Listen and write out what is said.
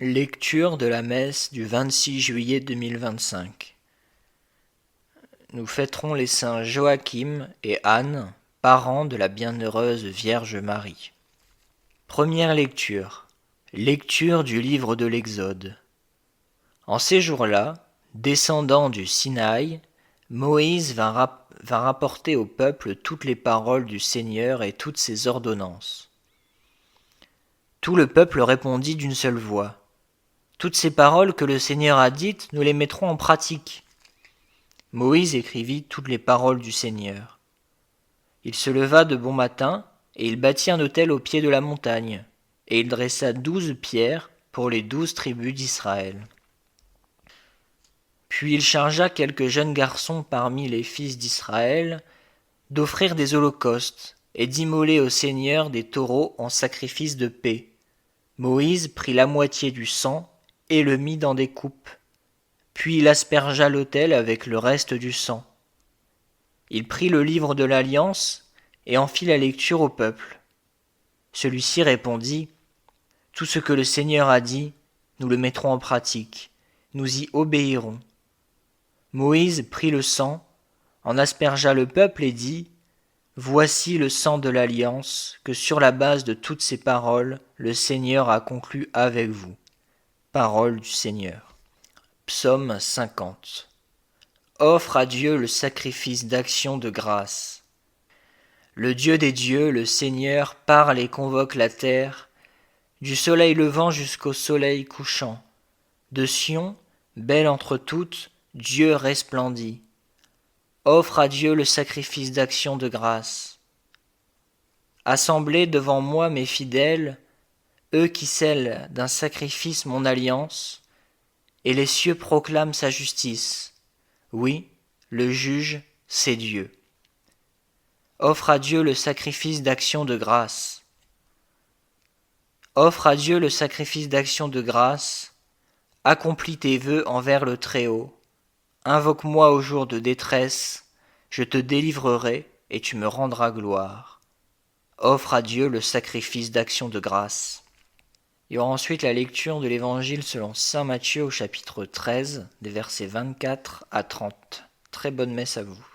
Lecture de la messe du 26 juillet 2025. Nous fêterons les saints Joachim et Anne, parents de la bienheureuse Vierge Marie. Première lecture. Lecture du livre de l'Exode. En ces jours-là, descendant du Sinaï, Moïse vint rapporter au peuple toutes les paroles du Seigneur et toutes ses ordonnances. Tout le peuple répondit d'une seule voix. Toutes ces paroles que le Seigneur a dites, nous les mettrons en pratique. Moïse écrivit toutes les paroles du Seigneur. Il se leva de bon matin, et il bâtit un autel au pied de la montagne, et il dressa 12 pierres pour les 12 tribus d'Israël. Puis il chargea quelques jeunes garçons parmi les fils d'Israël d'offrir des holocaustes et d'immoler au Seigneur des taureaux en sacrifice de paix. Moïse prit la moitié du sang et le mit dans des coupes. Puis il aspergea l'autel avec le reste du sang. Il prit le livre de l'Alliance et en fit la lecture au peuple. Celui-ci répondit : « Tout ce que le Seigneur a dit, nous le mettrons en pratique. Nous y obéirons. » Moïse prit le sang, en aspergea le peuple et dit : « Voici le sang de l'Alliance que sur la base de toutes ces paroles, le Seigneur a conclu avec vous. » Parole du Seigneur. Psaume 50. Offre à Dieu le sacrifice d'action de grâce. Le Dieu des dieux, le Seigneur, parle et convoque la terre, du soleil levant jusqu'au soleil couchant. De Sion, belle entre toutes, Dieu resplendit. Offre à Dieu le sacrifice d'action de grâce. Assemblez devant moi mes fidèles, eux qui scellent d'un sacrifice mon alliance, et les cieux proclament sa justice. Oui, le juge, c'est Dieu. Offre à Dieu le sacrifice d'action de grâce. Offre à Dieu le sacrifice d'action de grâce. Accomplis tes vœux envers le Très-Haut. Invoque-moi au jour de détresse. Je te délivrerai et tu me rendras gloire. Offre à Dieu le sacrifice d'action de grâce. Il y aura ensuite la lecture de l'Évangile selon saint Matthieu au chapitre 13, des versets 24 à 30. Très bonne messe à vous.